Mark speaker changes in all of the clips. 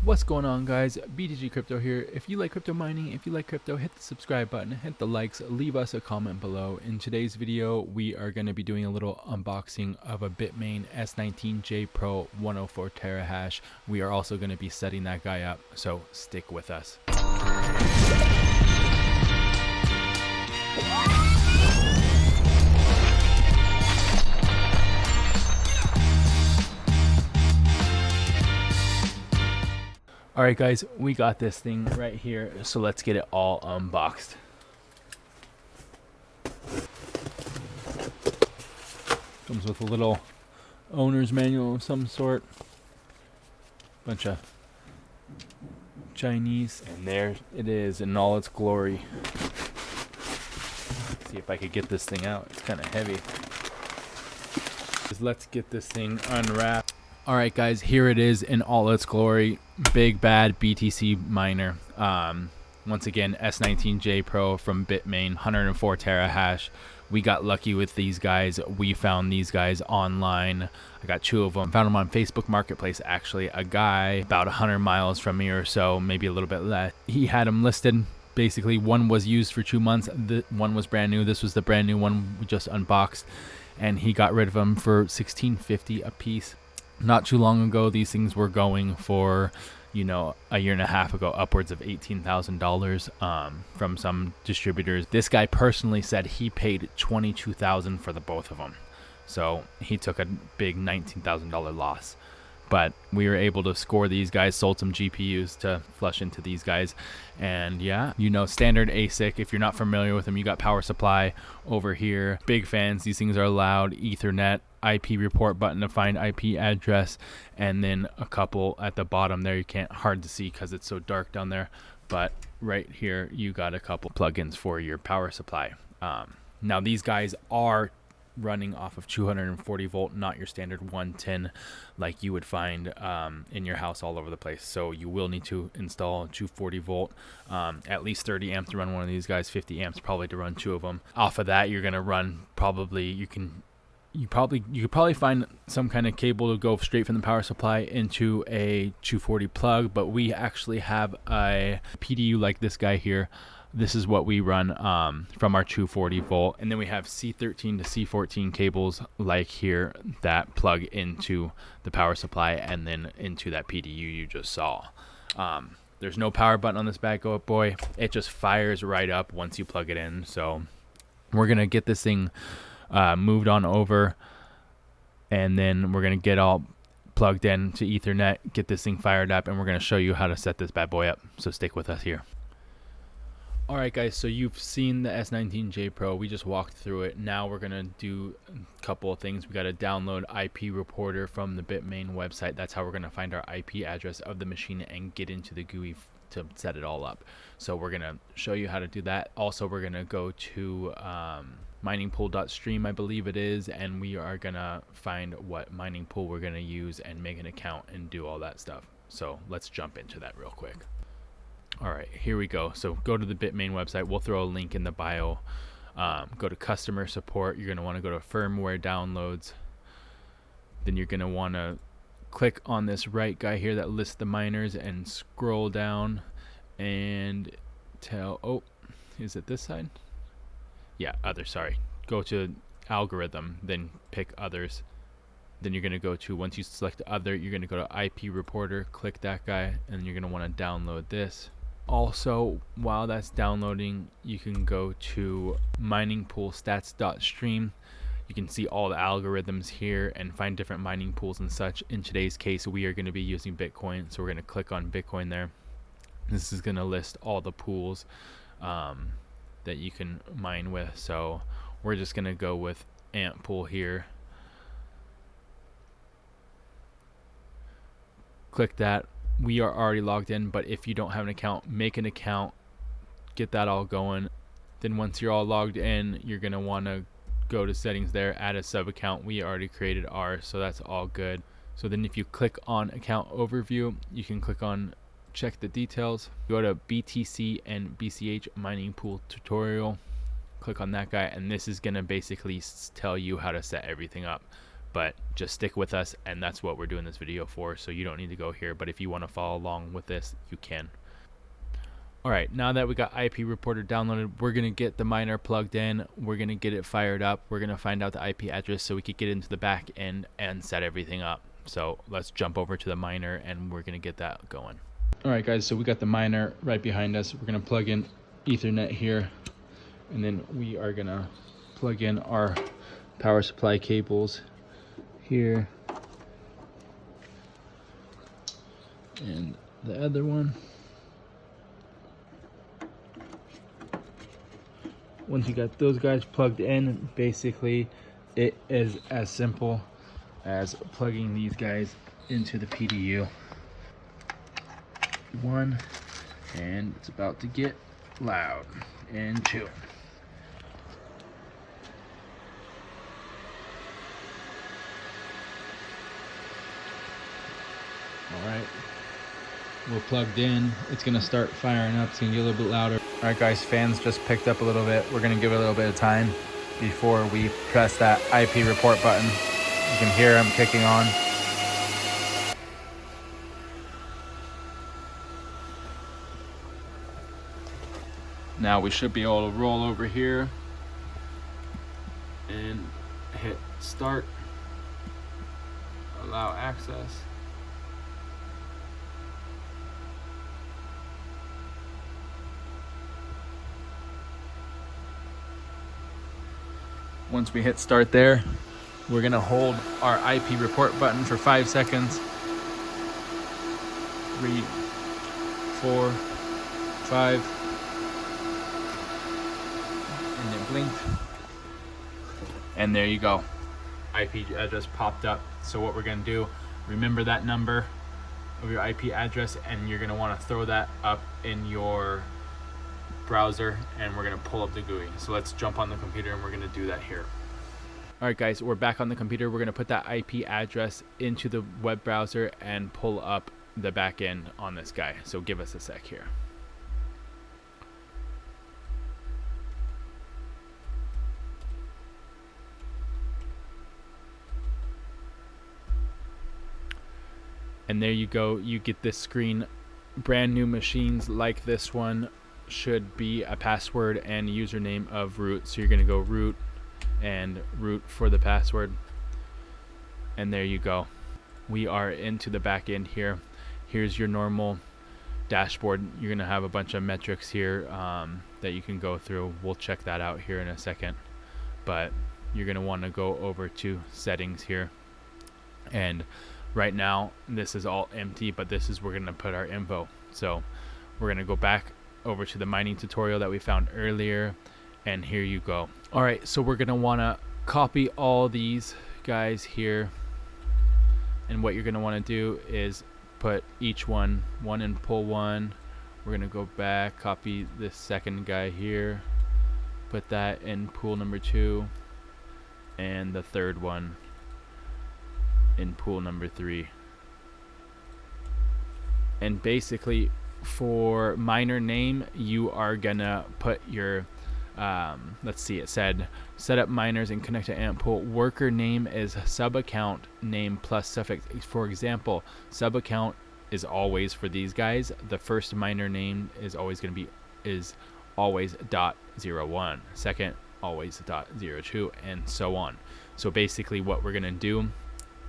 Speaker 1: What's going on, guys? BTG Crypto here. If you like crypto mining, if you like crypto, hit the subscribe button, hit the likes, leave us a comment below. In today's video, we are going to be doing a little unboxing of a Bitmain S19J Pro 104 terahash. We are also going to be setting that guy up, so stick with us. Alright guys, we got this thing right here, so let's get it all unboxed. Comes with a little owner's manual of some sort. Bunch of Chinese, and there it is in all its glory. Let's see if I could get this thing out. It's kind of heavy. Let's get this thing unwrapped. Alright guys, here it is in all its glory. Big bad BTC miner. Once again, S19J Pro from Bitmain, 104 terahash. We got lucky with these guys. We found these guys online. I got 2 of them. Found them on Facebook Marketplace, actually. A guy about 100 miles from me or so, maybe a little bit less. He had them listed. Basically, one was used for 2 months. One was brand new. This was the brand new one we just unboxed. And he got rid of them for $16.50 a piece. Not too long ago, these things were going for, you know, a year and a half ago, upwards of $18,000 from some distributors. This guy personally said he paid $22,000 for the both of them. So he took a big $19,000 loss. But we were able to score these guys, sold some GPUs to flush into these guys. And yeah, you know, standard ASIC. If you're not familiar with them, you got power supply over here. Big fans. These things are loud. Ethernet, IP report button to find IP address, and then a couple at the bottom there. You can't hard to see because it's so dark down there, but right here you got a couple plugins for your power supply. Now these guys are running off of 240 volt, not your standard 110 like you would find in your house all over the place. So you will need to install 240 volt, at least 30 amps to run one of these guys, 50 amps probably to run 2 of them. Off of that, you're going to run probably, you could probably find some kind of cable to go straight from the power supply into a 240 plug, but we actually have a PDU like this guy here. This is what we run from our 240 volt, and then we have C13 to C14 cables like here that plug into the power supply and then into that PDU you just saw. There's no power button on this bad boy. It just fires right up once you plug it in. So we're gonna get this thing moved on over, and then we're gonna get all plugged in to Ethernet, get this thing fired up, and we're gonna show you how to set this bad boy up. So stick with us here. Alright guys, so you've seen the S19J Pro. We just walked through it. Now we're gonna do a couple of things. We gotta download IP reporter from the Bitmain website. That's how we're gonna find our IP address of the machine and get into the GUI to set it all up. So we're gonna show you how to do that. Also, we're gonna go to miningpool.stream, I believe it is, and we are gonna find what mining pool we're gonna use and make an account and do all that stuff. So let's jump into that real quick. Alright, here we go. So go to the Bitmain website. We'll throw a link in the bio. Go to customer support. You're going to want to go to firmware downloads. Then you're going to want to click on this right guy here that lists the miners and scroll down and oh, is it this side? Yeah, other, sorry. Go to algorithm, then pick others. Then you're going to go to, once you select other, you're going to go to IP reporter, click that guy, and you're going to want to download this. Also, while that's downloading, you can go to miningpoolstats.stream. You can see all the algorithms here and find different mining pools and such. In today's case, we are going to be using Bitcoin, so we're going to click on Bitcoin there. This is going to list all the pools that you can mine with. So we're just going to go with Ant Pool here. Click that. We are already logged in, but if you don't have an account, make an account, get that all going. Then once you're all logged in, you're going to want to go to settings there, add a sub account. We already created ours, so that's all good. So then if you click on account overview, you can click on check the details, go to BTC and BCH mining pool tutorial, click on that guy, and this is going to basically tell you how to set everything up. but just stick with us, and that's what we're doing this video for. So you don't need to go here, but if you want to follow along with this, you can. Alright, now that we got IP Reporter downloaded, we're going to get the miner plugged in. We're going to get it fired up. We're going to find out the IP address so we could get into the back end and set everything up. So let's jump over to the miner and we're going to get that going. Alright guys, so we got the miner right behind us. We're going to plug in Ethernet here, and then we are going to plug in our power supply cables here and the other one. Once you got those guys plugged in, basically it is as simple as plugging these guys into the PDU. One, and it's about to get loud. And two. Alright, we're plugged in. It's gonna start firing up. It's gonna get a little bit louder. Alright guys, fans just picked up a little bit. We're gonna give it a little bit of time before we press that IP report button. You can hear them kicking on. Now we should be able to roll over here and hit start, allow access. Once we hit start there, we're gonna hold our IP report button for 5 seconds. 3, 4, 5, and it blinked. And there you go. IP address popped up. So what we're gonna do, remember that number of your IP address, and you're gonna wanna throw that up in your browser, and we're gonna pull up the GUI. So let's jump on the computer and we're gonna do that here. Alright guys, we're back on the computer. We're gonna put that IP address into the web browser and pull up the back end on this guy. So give us a sec here. And there you go, you get this screen. Brand new machines like this one should be a password and username of root. So you're gonna go root and root for the password, and there you go. We are into the back end here. Here's your normal dashboard. You're gonna have a bunch of metrics here that you can go through. We'll check that out here in a second, but you're gonna want to go over to settings here, and right now this is all empty, but this is where we're gonna put our info. So we're gonna go back over to the mining tutorial that we found earlier, and here you go. All right, so we're gonna want to copy all these guys here, and what you're gonna want to do is put each one in pool 1. We're gonna go back, copy this second guy here, put that in pool number 2, and the third one in pool number 3. And basically for miner name, you are gonna put your let's see, it said set up miners and connect to AMP pool. Worker name is sub account name plus suffix. For example, sub account is always for these guys. The first miner name is always going to be always .01, second always .02, and so on. So basically what we're going to do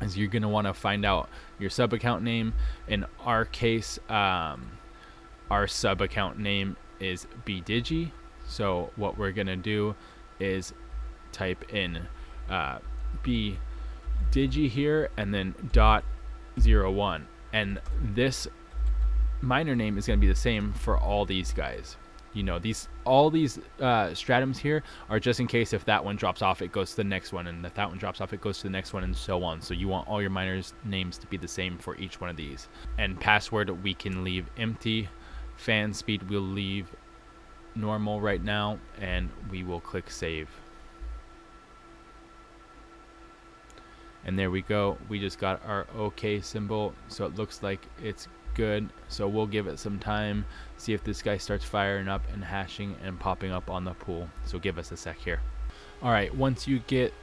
Speaker 1: is you're going to want to find out your sub account name. In our case, our sub account name is bdigi. So what we're gonna do is type in bdigi here and then .01, and this miner name is gonna be the same for all these guys. You know, all these stratums here are just in case if that one drops off, it goes to the next one, and if that one drops off, it goes to the next one, and so on. So you want all your miners names to be the same for each one of these. And password we can leave empty. Fan speed we'll leave normal right now, and we will click save. And there we go, we just got our OK symbol, so it looks like it's good. So we'll give it some time, see if this guy starts firing up and hashing and popping up on the pool. So give us a sec here. Alright, once you get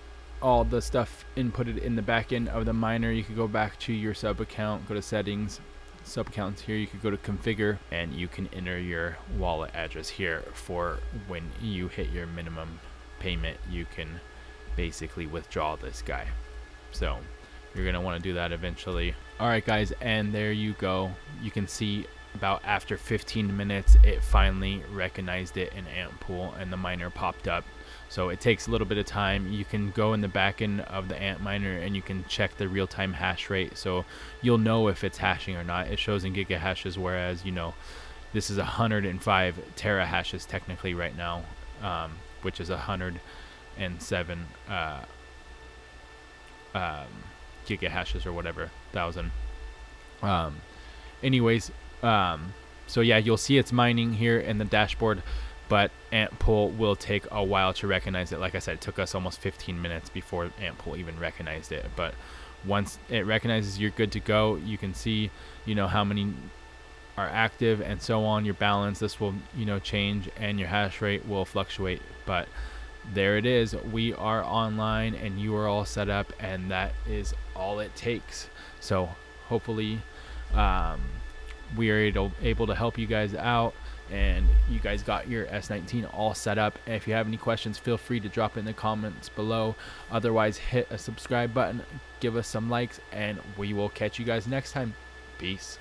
Speaker 1: all the stuff inputted in the back end of the miner, you could go back to your sub account, go to settings, sub accounts here, you could go to configure, and you can enter your wallet address here for when you hit your minimum payment, you can basically withdraw this guy. So you're going to want to do that eventually. All right, guys, and there you go. You can see about after 15 minutes, it finally recognized it in Antpool and the miner popped up. So it takes a little bit of time. You can go in the back end of the Ant miner and you can check the real-time hash rate. So you'll know if it's hashing or not. It shows in gigahashes, whereas, you know, this is 105 terahashes technically right now, which is 107 gigahashes or whatever, 1,000. Anyways, so yeah, you'll see it's mining here in the dashboard, but Antpool will take a while to recognize it. Like I said, it took us almost 15 minutes before Antpool even recognized it. But once it recognizes you're good to go, you can see, you know, how many are active and so on, your balance. This will, you know, change, and your hash rate will fluctuate. But there it is. We are online and you are all set up, and that is all it takes. So hopefully we are able to help you guys out, and you guys got your S19 all set up. And if you have any questions, feel free to drop it in the comments below. Otherwise, hit a subscribe button, give us some likes, and we will catch you guys next time. Peace.